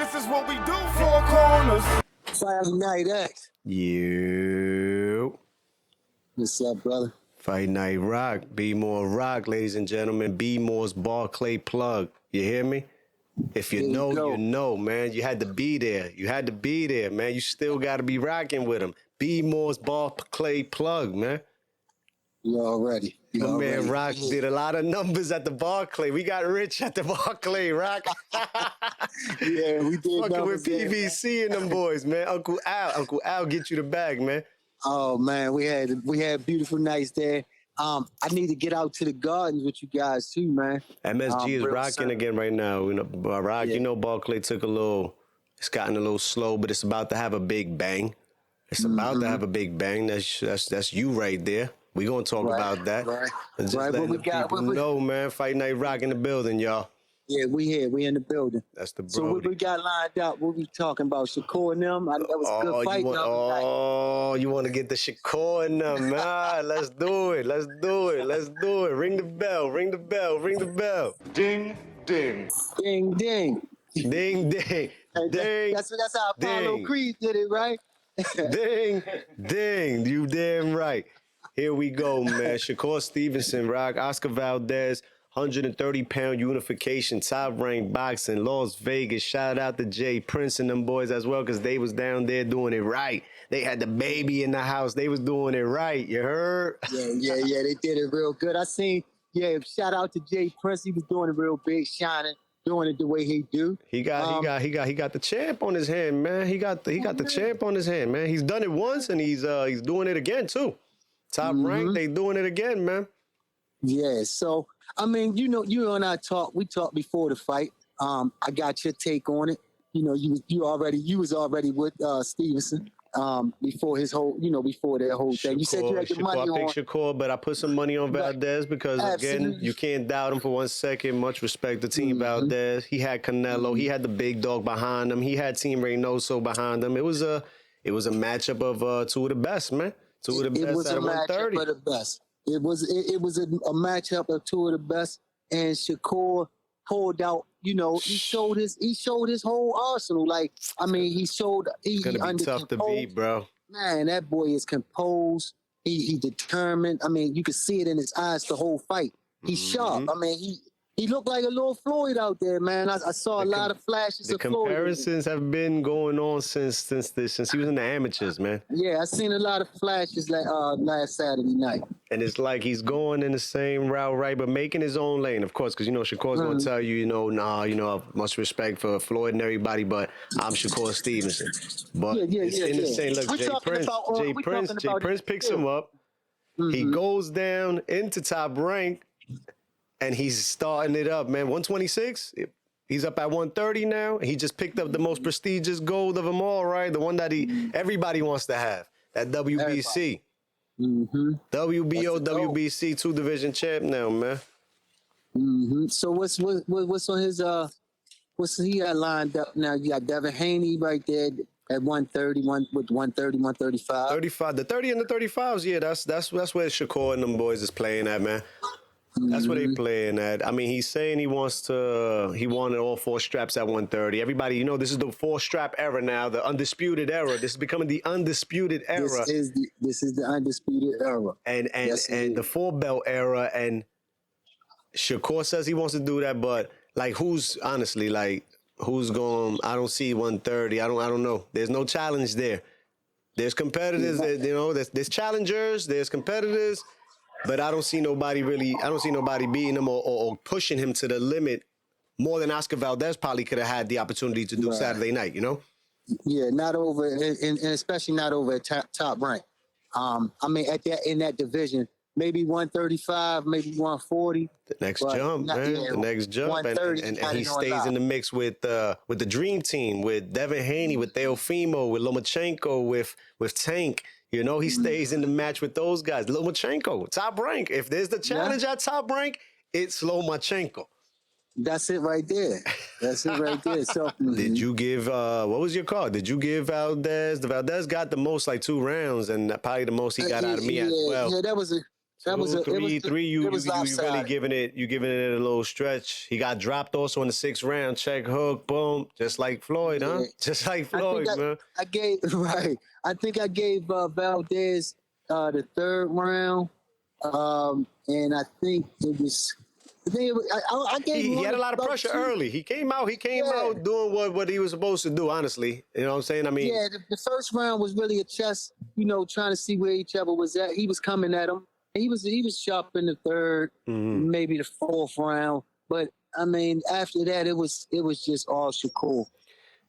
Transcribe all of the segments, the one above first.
This is what we do, four corners. FightNightRoc. You. What's up, brother? Fight Night Rock. Be More Rock, ladies and gentlemen. Be More's Barclay plug. You hear me? If you know, you know, man. You had to be there. You had to be there, man. You still got to be rocking with him. Be More's Barclay plug, man. You already. My man Rock did a lot of numbers at the Barclay. We got rich at the Barclay, Rock. Yeah, we did. Fucking with PVC and them boys, man. Uncle Al get you the bag, man. Oh man, we had beautiful nights there. I need to get out to the gardens with you guys too, man. MSG is rocking soon. again right now. You know, Rock. Yeah. You know, Barclay took a little. It's gotten a little slow, but it's about to have a big bang. It's about to have a big bang. That's you right there. We gonna talk about that. Right. And just Right, letting what we the got- people what we- know, man. Fight Night Rock in the building, y'all. Yeah, we here. We in the building. That's the bro. So what we got lined up? What we talking about? Shakur and them? That was a good fight. You want to get the Shakur in them, man. Let's do it. Let's do it. Let's do it. Ring the bell. Ring the bell. Ring the bell. Ding, ding. Ding, ding. Ding, ding, ding. That's how Apollo ding. Creed did it, right? Ding, ding. You damn right. Here we go, man. Shakur Stevenson, Rock, Oscar Valdez, 130-pound unification, top-ranked boxing, Las Vegas. Shout out to Jay Prince and them boys as well, because they was down there doing it right. They had the baby in the house. They was doing it right. You heard? Yeah. They did it real good. I seen. Yeah, shout out to Jay Prince. He was doing it real big, shining, doing it the way he do. He got the champ on his hand, man. He got the champ on his hand, man. He's done it once and he's doing it again too. Top rank, they doing it again, man. Yeah, so I mean, you and I we talked before the fight. I got your take on it. You know, you was already with Stevenson before his whole, before that whole thing. You said you had your money on. I picked Shakur, but I put some money on Valdez because again, you can't doubt him for 1 second. Much respect to Team Valdez. He had Canelo, he had the big dog behind him. He had Team Reynoso behind him. It was a matchup of two of the best, man. Two of the best. It was at a 130. matchup of the best. It was a matchup of two of the best, and Shakur pulled out. You know, he showed his whole arsenal. Like, I mean, It's gonna be tough to beat, bro. Man, that boy is composed. He determined. I mean, you could see it in his eyes the whole fight. He's sharp. I mean, he looked like a little Floyd out there, man. I saw a lot of flashes The of Floyd. comparisons have been going on since he was in the amateurs, man. Yeah, I seen a lot of flashes like last Saturday night. And it's like he's going in the same route, right, but making his own lane, of course, because, Shakur's going to tell you, much respect for Floyd and everybody, but I'm Shakur Stevenson. But it's in the same, look, Jay Prince picks him up. He goes down into top rank, and he's starting it up, man. 126, he's up at 130 now. He just picked up the most prestigious gold of them all, right? The one that everybody wants to have, that WBC. WBO, WBC 2-division champ now, man. So what's on his what's he got lined up now? You got Devin Haney right there at 130, 135. 35, the 30 and the 35s, yeah, that's where Shakur and them boys is playing at, man. That's where they playing at. I mean, he's saying he wanted all 4 straps at 130. Everybody, this is the 4-strap era now, the undisputed era. This is becoming the undisputed era. This is the undisputed era. And the 4-belt era. And Shakur says he wants to do that, but who's going? I don't see 130. I don't know. There's no challenge there. There's competitors. There's challengers. There's competitors. But I don't see nobody beating him or pushing him to the limit more than Oscar Valdez probably could have had the opportunity to do Saturday night, Yeah, not over, and especially not over at top rank. I mean, in that division, maybe 135, maybe 140. The next jump, man. The next jump. And he stays in the mix with the dream team, with Devin Haney, with Teofimo, with Lomachenko, with Tank. He stays in the match with those guys. Lomachenko, top rank. If there's the challenge at top rank, it's Lomachenko. That's it right there. So did you give what was your call? Did you give Valdez? The Valdez got the most, 2 rounds, and probably the most he got out of me as well. Yeah, that was That was a, 3. You really lopsided. giving it a little stretch. He got dropped also in the 6th round. Check hook, boom, just like Floyd, Yeah. huh? Just like Floyd, man. I gave right. I think I gave Valdez the 3rd round, and I think it was. I gave. He had a lot of pressure 2. early. He came out doing what he was supposed to do. Honestly, you know what I'm saying? I mean, yeah, the 1st round was really a chess. Trying to see where each other was at. He was coming at him. He was sharp in the 3rd, maybe the 4th round. But I mean, after that, it was just all Shakur.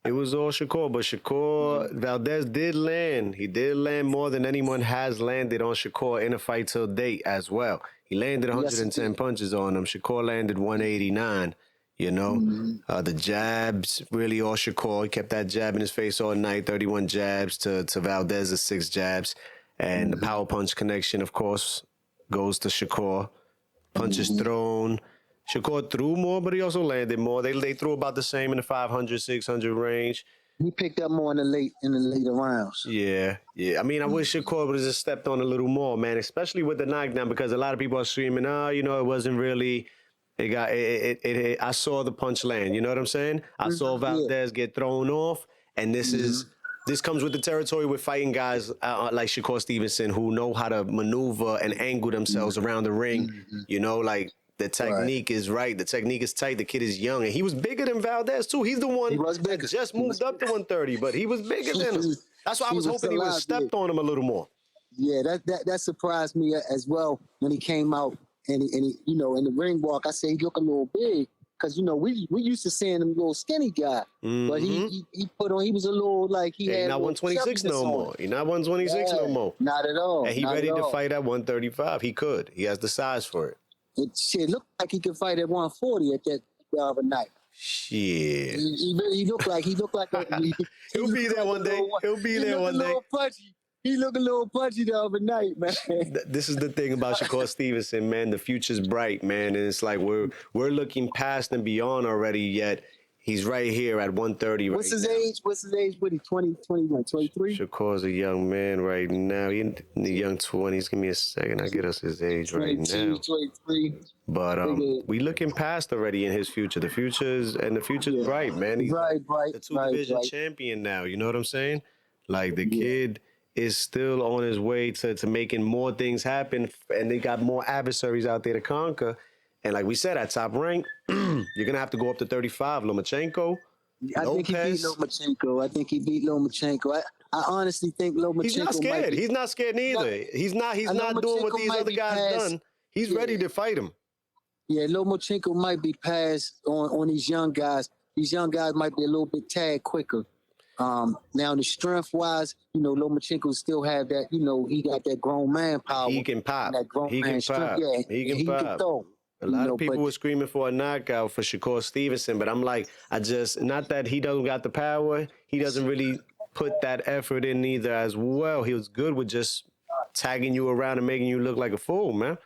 It was all Shakur, but Shakur Valdez did land. He did land more than anyone has landed on Shakur in a fight till date as well. He landed 110 punches on him. Shakur landed 189. The jabs, really all Shakur. He kept that jab in his face all night, 31 jabs to Valdez's 6 jabs. And the power punch connection, of course, goes to Shakur. Punches thrown. Shakur threw more, but he also landed more. They threw about the same in the 500, 600 range. He picked up more in the later rounds. Yeah. I mean, I wish Shakur would have just stepped on a little more, man, especially with the knockdown, because a lot of people are screaming, it wasn't really. I saw the punch land. You know what I'm saying? I saw Valdez get thrown off, and this comes with the territory with fighting guys like Shakur Stevenson who know how to maneuver and angle themselves around the ring. Like the technique is right. The technique is tight. The kid is young, and he was bigger than Valdez too. He's the one that just moved up to 130, but he was bigger than him. That's why I was hoping he would have stepped on him a little more. Yeah, that surprised me as well when he came out and he in the ring walk. I said he looked a little big. Because we used to seeing him little skinny guy, but he put on. He was a little like he had. He's not 126 no more. He's not 126 no more. Not at all. And he ready to fight at 135. He could. He has the size for it. It looked like he could fight at 140 at that other night. Shit. He looked like He'll be there one day. He'll be there one day. He looked a little punchy the other night, man. This is the thing about Shakur Stevenson, man. The future's bright, man. And it's like we're looking past and beyond already, yet he's right here at 130 right What's his age? What, he 20, 21, 23? Shakur's a young man right now. He's in the young 20s. Give me a second. I'll get us his age right now. 23. But we looking past already in his future. The future's bright, man. He's bright, the 2-division champion now. You know what I'm saying? Like the kid is still on his way to making more things happen, and they got more adversaries out there to conquer. And like we said, at top rank, you're gonna have to go up to 35. Lomachenko, I think he beat Lomachenko. I honestly think Lomachenko. He's not scared. He's not scared neither. He's not doing what these other guys done. He's ready to fight him. Yeah, Lomachenko might be passed on these young guys. These young guys might be a little bit tagged quicker. Now the strength wise, Lomachenko still have that, he got that grown man power. He can pop. He can pop. Yeah, he can throw. A lot of people were screaming for a knockout for Shakur Stevenson, but I'm like, not that he doesn't got the power. He doesn't really put that effort in either as well. He was good with just tagging you around and making you look like a fool, man.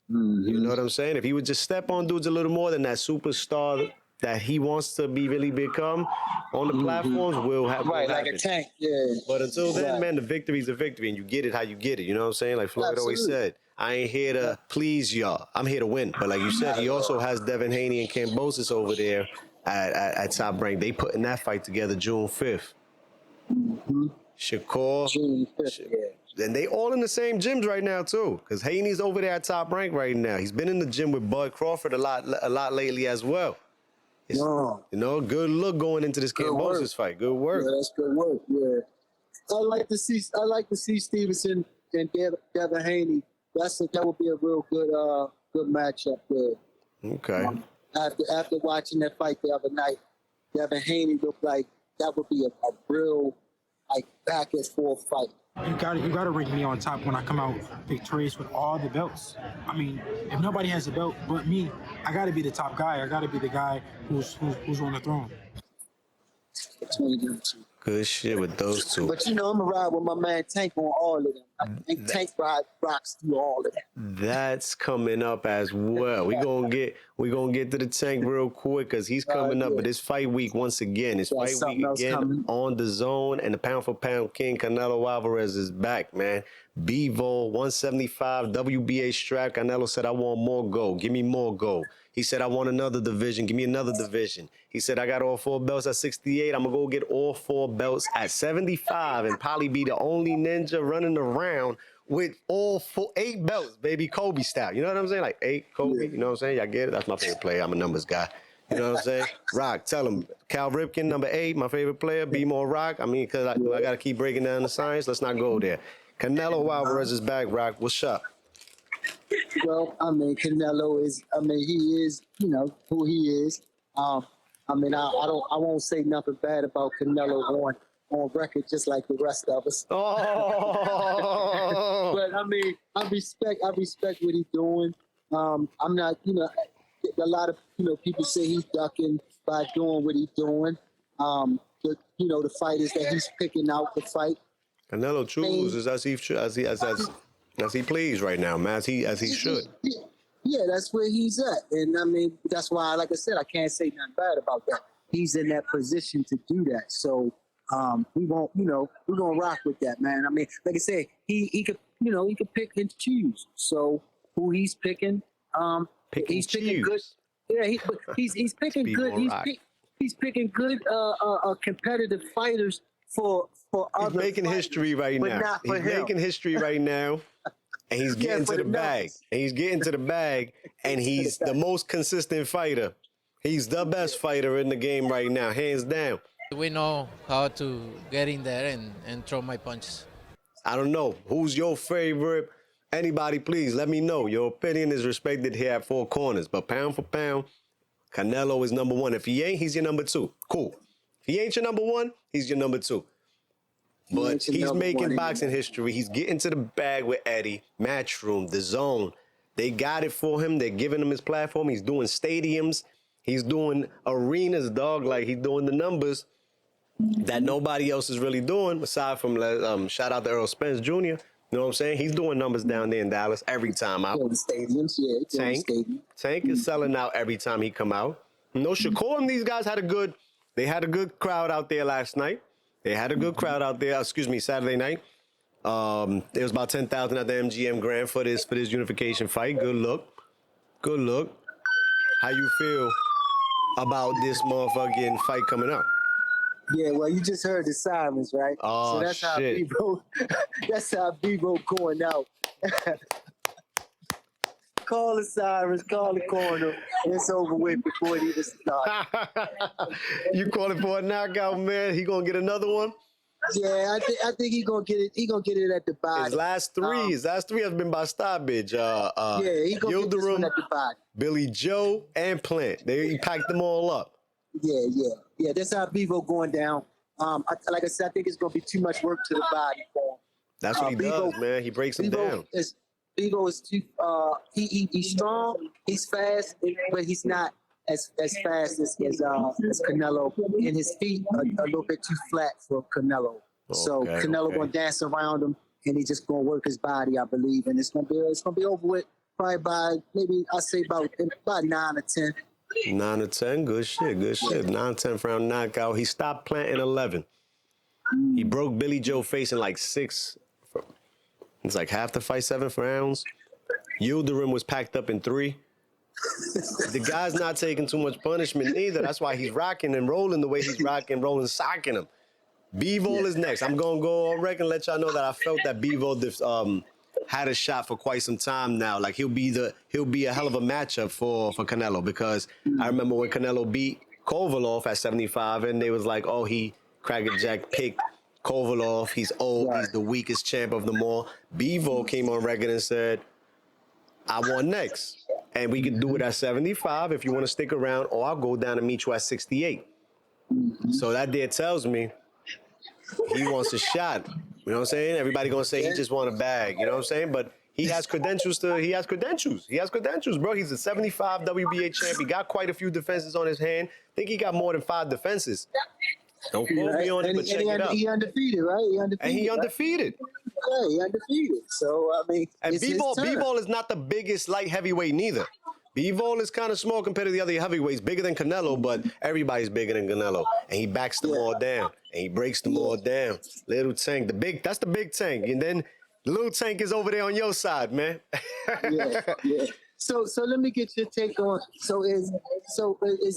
You know what I'm saying? If he would just step on dudes a little more than that superstar that he wants to really become on the platforms, will happen. Right, like a tank, yeah. But until then, man, the victory's a victory, and you get it how you get it. You know what I'm saying? Like Floyd always said, I ain't here to please y'all. I'm here to win. But like you said, he also has Devin Haney and Kambosos over there at top rank. They putting that fight together June 5th. Shakur. June 5th, yeah. And they all in the same gyms right now too, because Haney's over there at top rank right now. He's been in the gym with Bud Crawford a lot lately as well. Good look going into this Kambosos fight. Good work. Yeah, that's good work. Yeah, I like to see Stevenson and Devin Haney. That would be a real good matchup there. Okay. After watching that fight the other night, Devin Haney looked like that would be a real back and forth fight. You gotta rank me on top when I come out victorious with all the belts. I mean, if nobody has a belt but me, I gotta be the top guy. I gotta be the guy who's on the throne. Good shit with those two. But you know, I'm gonna ride with my man Tank on all of them. I think Tank rocks through all of them. That's coming up as well. We gonna get to the Tank real quick because he's coming up. Yeah. But it's fight week once again. It's fight something week else again coming. on the zone, and the pound for pound king Canelo-Alvarez is back, man. Bivol 175 WBA strap. Canelo said, "I want more gold. Give me more gold." He said, "I want another division. Give me another division." He said, "I got all 4 belts at 68. I'm gonna go get all 4 belts at 75 and probably be the only ninja running around with all 8 belts, baby, Kobe style." You know what I'm saying? Like 8 Kobe. You know what I'm saying? Y'all get it? That's my favorite player. I'm a numbers guy. You know what I'm saying? Rock, tell him. Cal Ripken, number 8, my favorite player. Be more Rock. I mean, because I got to keep breaking down the science. Let's not go there. Canelo-Alvarez is back, Rock. What's up? Well, I mean, Canelo is. I mean, he is. You know who he is. I mean, I won't say nothing bad about Canelo on record, just like the rest of us. Oh. But I mean, I respect what he's doing. I'm not. You know, a lot of people say he's ducking by doing what he's doing. The fighters that he's picking out to fight. Canelo chooses as he please right now, man, as he should. Yeah, that's where he's at, and I mean that's why, like I said, I can't say nothing bad about that. He's in that position to do that, so we won't, we're gonna rock with that, man. I mean, like I said, he could pick and choose. So who he's picking, he's picking good. Yeah, he's picking good. He's picking good competitive fighters for other. He's making history right now. He's making history right now, and he's getting to the bag. And he's getting to the bag, and he's the most consistent fighter. He's the best fighter in the game right now, hands down. We know how to get in there and throw my punches. I don't know. Who's your favorite? Anybody, please let me know. Your opinion is respected here at 4 Corners. But pound for pound, Canelo is number 1. If he ain't, he's your number 2. Cool. If he ain't your number 1, he's your number 2. But he's making boxing history. He's getting to the bag with Eddie, Matchroom, The Zone. They got it for him. They're giving him his platform. He's doing stadiums. He's doing arenas, dog. Like, he's doing the numbers that nobody else is really doing, aside from, shout out to Earl Spence Jr. You know what I'm saying? He's doing numbers down there in Dallas every time out. The stadiums, yeah. Tank is selling out every time he come out. Shakur and these guys had a good crowd out there last night. They had a good crowd out there, Saturday night. There was about 10,000 at the MGM Grand for this unification fight. Good look. How you feel about this motherfucking fight coming up? Yeah, well, you just heard the sirens, right? Oh, so that's shit. That's how Bivol going out. Call the sirens, call the corner, and it's over with before it even starts. You calling for a knockout, man? He gonna get another one? Yeah, I think he gonna get it. He gonna get it at the body. His last three have been by stoppage. Yeah, he gonna get this one at the body. Billy Joe and Plant. He packed them all up. Yeah. That's how Bivol going down. Like I said, I think it's gonna be too much work to the body for him. That's what he does, man. He breaks them down. Bivol is too. He's strong. He's fast, but he's not as fast as Canelo. And his feet are a little bit too flat for Canelo. So Canelo gonna dance around him, and he's just gonna work his body, I believe. And it's gonna be over with probably by maybe I say about 9 or 10. 9 or 10, good shit. 9-10 round knockout. He stopped Plant in 11. He broke Billy Joe face in like 6. It's like half the fight, 7 rounds. Yildirim was packed up in 3. The guy's not taking too much punishment either. That's why he's rocking and rolling the way he's rocking, rolling, socking him. Bivol is next. I'm gonna go on record and let y'all know that I felt that Bivol had a shot for quite some time now. Like he'll be a hell of a matchup for Canelo, because I remember when Canelo beat Kovalov at 75 and they was like, oh, he Jack picked Kovalov. He's old. He's the weakest champ of them all. Bivol came on record and said, I want next. And we can do it at 75 if you want to stick around, or I'll go down and meet you at 68. So that there tells me he wants a shot. You know what I'm saying? Everybody gonna say he just want a bag. You know what I'm saying? But he has credentials, bro. He's a 75 WBA champ. He got quite a few defenses on his hand. I think he got more than 5 defenses. Don't quote me on it, but check it out. He undefeated, right? He undefeated. And he undefeated. Right? Yeah, he undefeated. So I mean, And it's his turn. Bivol is not the biggest light heavyweight neither. Bivol is kind of small compared to the other heavyweights, bigger than Canelo, but everybody's bigger than Canelo. And he backs them all down, and he breaks them all down. Little Tank, that's the big Tank. And then the little Tank is over there on your side, man. Yeah. So let me get your take on. So is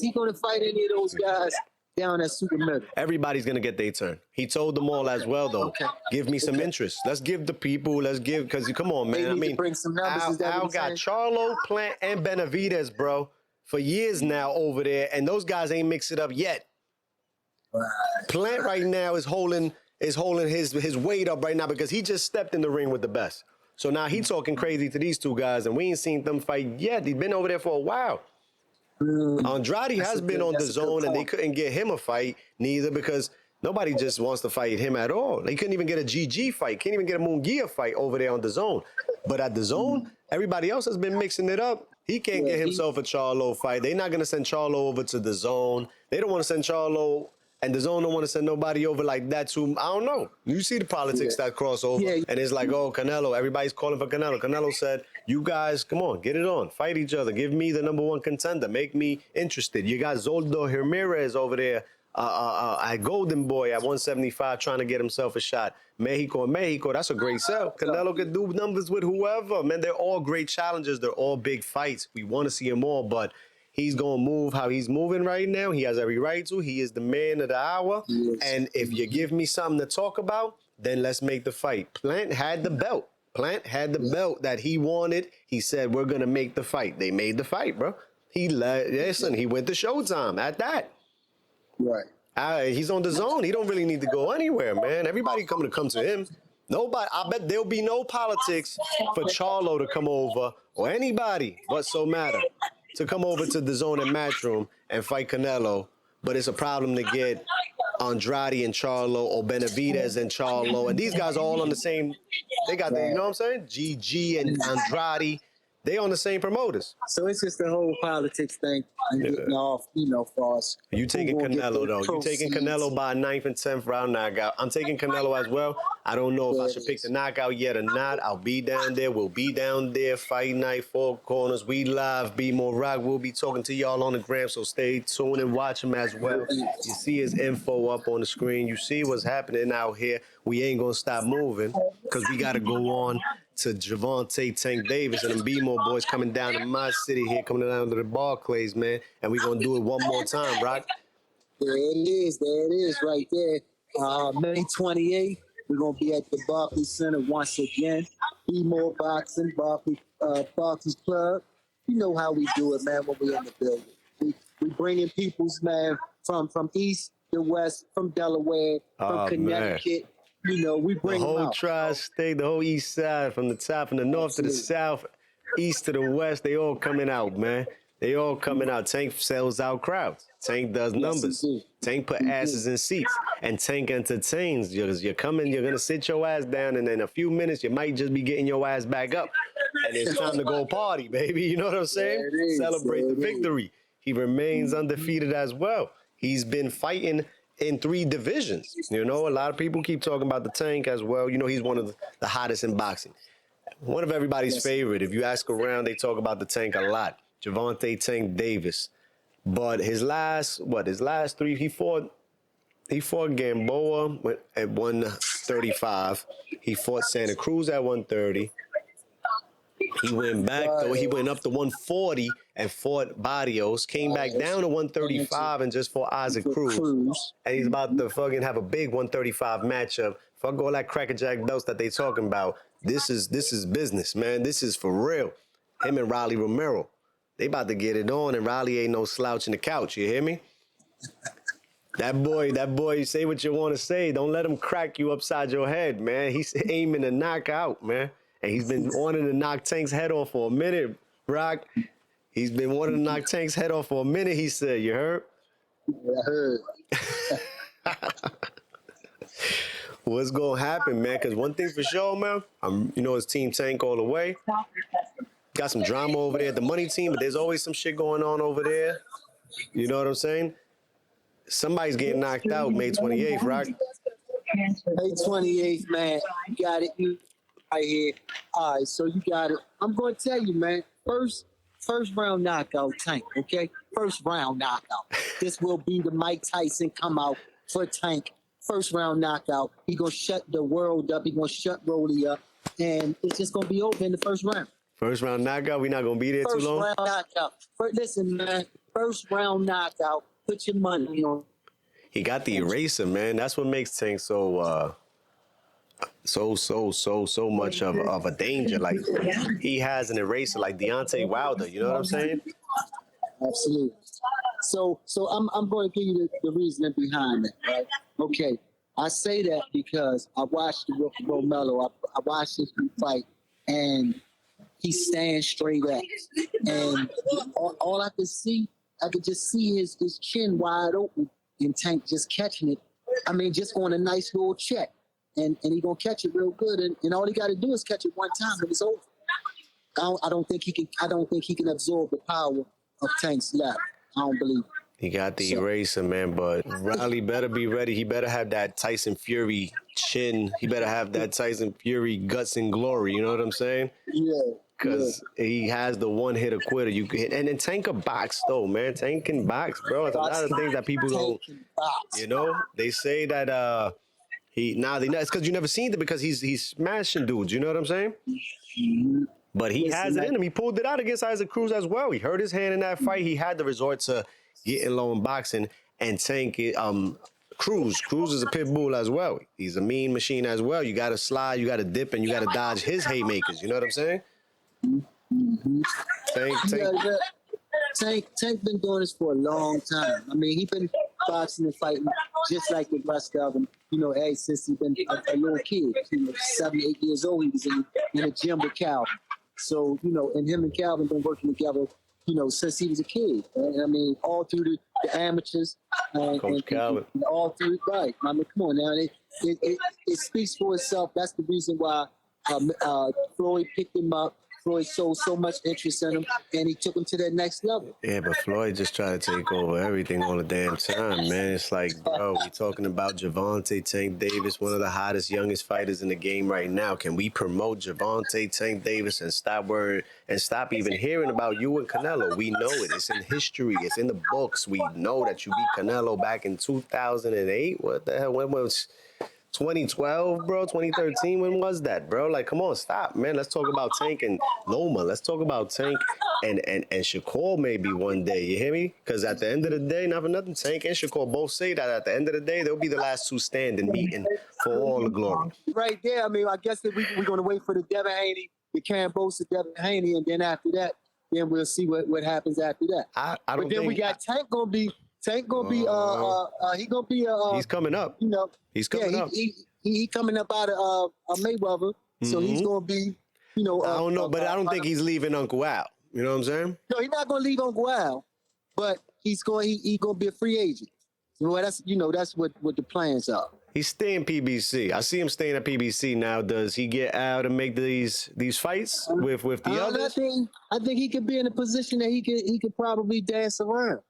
he going to fight any of those guys down at Super Middle? Everybody's going to get their turn. He told them all as well, though. Okay. Give me some interest. Let's give the people, because come on, man. They need to bring some numbers. Al got Charlo, Plant, and Benavidez, bro, for years now over there, and those guys ain't mixed it up yet. Right. Plant right now is holding his weight up right now because he just stepped in the ring with the best. So now he's talking crazy to these two guys, and we ain't seen them fight yet. He's been over there for a while. Andrade has been on the zone, and they couldn't get him a fight neither because nobody just wants to fight him at all. They couldn't even get a GG fight, can't even get a Munguia fight over there on the zone. But at the zone, everybody else has been mixing it up. He can't get himself a Charlo fight. They're not going to send Charlo over to the zone. They don't want to send Charlo, and the zone don't want to send nobody over like that to, I don't know. You see the politics that cross over, and it's like, oh, Canelo, everybody's calling for Canelo. Canelo said, you guys, come on, get it on. Fight each other. Give me the #1 contender. Make me interested. You got Zoldo Ramirez over there at Golden Boy at 175 trying to get himself a shot. Mexico, that's a great sell. Canelo could do numbers with whoever. Man, they're all great challenges. They're all big fights. We want to see them all, but he's going to move how he's moving right now. He has every right to. He is the man of the hour. Yes. And if you give me something to talk about, then let's make the fight. Plant had the belt. Plant had the belt that he wanted. He said, we're going to make the fight. They made the fight, bro. He went to Showtime at that. Right. He's on the zone. He don't really need to go anywhere, man. Everybody coming to come to him. Nobody. I bet there'll be no politics for Charlo to come over or anybody whatsoever to come over to the zone and Matchroom and fight Canelo. But it's a problem to get Andrade and Charlo or Benavidez and Charlo. And these guys are all on the same. They got the, you know what I'm saying? GG and Andrade. They on the same promoters. So it's just the whole politics thing and getting off, for us. You taking Canelo, though. You taking Canelo by 9th and 10th round knockout. I'm taking Canelo as well. I don't know if I should pick the knockout yet or not. I'll be down there. We'll be down there. Fight Night, Four Corners. We live. Be More Rock. We'll be talking to y'all on the gram, so stay tuned and watch him as well. You see his info up on the screen. You see what's happening out here. We ain't going to stop moving because we got to go on to Javante Tank Davis and them B-More boys coming down to my city here, coming down to the Barclays, man. And we're going to do it one more time, Rock. There it is right there. May 28th, we're going to be at the Barclays Center once again. B-More Boxing, Barclays Club. You know how we do it, man, when we're in the building. We bring in peoples, man, from east to west, from Delaware, from Connecticut. Man. We bring the whole out. Tri-State, the whole east side, from the top, from the north to the south, east to the west, they all coming out, man. They all coming out. Tank sells out crowds. Tank does numbers. Tank put asses in seats. And Tank entertains. You're coming, you're going to sit your ass down, and in a few minutes, you might just be getting your ass back up. And it's time to go party, baby. You know what I'm saying? Celebrate the victory. He remains undefeated as well. He's been fighting in 3 divisions. A lot of people keep talking about the Tank as well. He's one of the hottest in boxing. One of everybody's favorite. If you ask around, they talk about the Tank a lot. Javante Tank Davis. But his last 3, he fought Gamboa at 135. He fought Santa Cruz at 130. He went back, though. He went up to 140 and fought Barrios. Came back down to 135 and just fought Isaac Cruz. And he's about to fucking have a big 135 matchup. Fuck all that crackerjack belts that they talking about. This is business, man. This is for real. Him and Riley Romero. They about to get it on, and Riley ain't no slouch in the couch. You hear me? That boy, say what you want to say. Don't let him crack you upside your head, man. He's aiming to knock out, man. And he's been wanting to knock Tank's head off for a minute, Rock. He's been wanting to knock Tank's head off for a minute, he said. You heard? I heard. What's going to happen, man? Because one thing for sure, man, it's Team Tank all the way. Got some drama over there at the money team, but there's always some shit going on over there. You know what I'm saying? somebody's getting knocked out May 28th, Rock. May 28th, man. You got it right here. All right, so you got it. I'm going to tell you, man. First round knockout, Tank, okay? First round knockout. This will be the Mike Tyson come out for Tank. First round knockout. He going to shut the world up. He going to shut Rolly up. And it's just going to be over in the first round. First round knockout, we not going to be there too long? First round knockout. Listen, man. First round knockout. Put your money on. He got the eraser, man. That's what makes Tank so much of a danger. Like, he has an eraser like Deontay Wilder. You know what I'm saying? Absolutely. So I'm going to give you the reasoning behind it. Right? Okay. I say that because I watched Romero. I watched his fight, and he stands straight up. And all I could see, I could just see his chin wide open, and Tank just catching it. I mean, just on a nice little check. And he gonna catch it real good, and all he got to do is catch it one time, and it's over. I don't think he can absorb the power of Tank's left. I don't believe it. He got the eraser, man, but Riley better be ready. He better have that Tyson Fury chin. He better have that Tyson Fury guts and glory. You know what I'm saying? Yeah. Because he has the one-hitter quitter. You can hit, and then Tank can box though, man. Tank can box, bro. It's a lot of things that people don't. You know, they say that it's because you never seen it because he's smashing dudes. You know what I'm saying? But he has it in him. He pulled it out against Isaac Cruz as well. He hurt his hand in that fight. He had to resort to getting low in boxing, and Tank Cruz is a pit bull as well. He's a mean machine as well. You got to slide, you got to dip, and you got to dodge his haymakers. You know what I'm saying? Mm-hmm. Tank been doing this for a long time. I mean, he been boxing and fighting just like the rest of them. You know, since he been a little kid, 7, 8 years old, he was in the gym with Calvin. So, you know, and him and Calvin been working together, you know, since he was a kid. And I mean, all through the amateurs. Coach Calvin. And all through, right. I mean, come on now. It speaks for itself. That's the reason why Floyd picked him up. Floyd showed so much interest in him, and he took him to that next level. Yeah, but Floyd just tried to take over everything all the damn time, man. It's like, bro, we talking about Gervonta Tank Davis, one of the hottest, youngest fighters in the game right now. Can we promote Gervonta Tank Davis and stop even hearing about you and Canelo? We know it. It's in history. It's in the books. We know that you beat Canelo back in 2008. What the hell? When was 2012, bro? 2013? When was that, bro? Like, come on, stop, man. Let's talk about Tank and Loma. Let's talk about Tank and Shakur maybe one day. You hear me? Because at the end of the day, not for nothing, Tank and Shakur both say that at the end of the day, they'll be the last two standing, meeting for all the glory. Right there. I mean, I guess that we're going to wait for the Devin Haney, the Kambosos, Devin Haney, and then after that, then we'll see what happens after that. I don't but then we got Tank gonna be. He gonna be he's coming up. You know, he's coming up. He coming up out of Mayweather, so he's gonna be, you know. I don't know, but I don't think he's leaving Uncle Al. You know what I'm saying? No, he's not gonna leave Uncle Al, but he's gonna be a free agent. You know, that's what the plans are. He's staying PBC. I see him staying at PBC now. Does he get out and make these fights with the others? I think he could be in a position that he could probably dance around.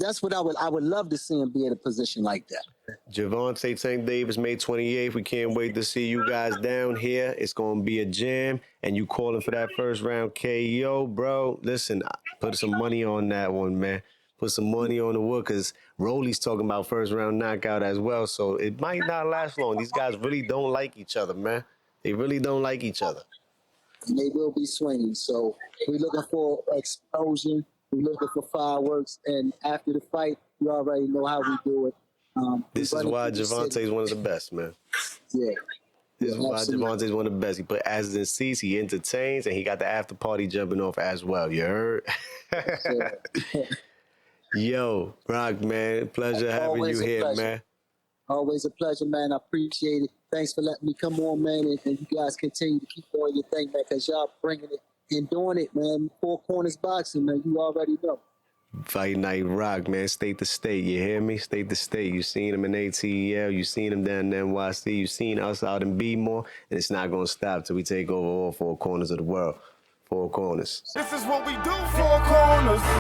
That's what I would love to see him be in a position like that. Gervonta Tank Davis, May 28th. We can't wait to see you guys down here. It's gonna be a jam, and you calling for that first round KO, bro. Listen, put some money on that one, man. Put some money on the wood, because Rolly's talking about first round knockout as well. So it might not last long. These guys really don't like each other, man. They really don't like each other. And they will be swinging. So we're looking for explosion. We're looking for fireworks, and after the fight, you already know how we do it. This is why Gervonta is one of the best, man. Yeah. This is why Gervonta is one of the best. He put asses in seats, he entertains, and he got the after party jumping off as well. You heard? Yo, Rock, man, pleasure having you here, man. Always a pleasure, man. I appreciate it. Thanks for letting me come on, man, and you guys continue to keep doing your thing, man, because y'all bringing it and doing it, man. Four Corners Boxing, man. You already know. Fight Night Rock, man. State to state. You hear me? State to state. You seen him in ATL. You seen him down in NYC. You seen us out in B-More. And it's not going to stop till we take over all four corners of the world. Four corners. This is what we do, four corners.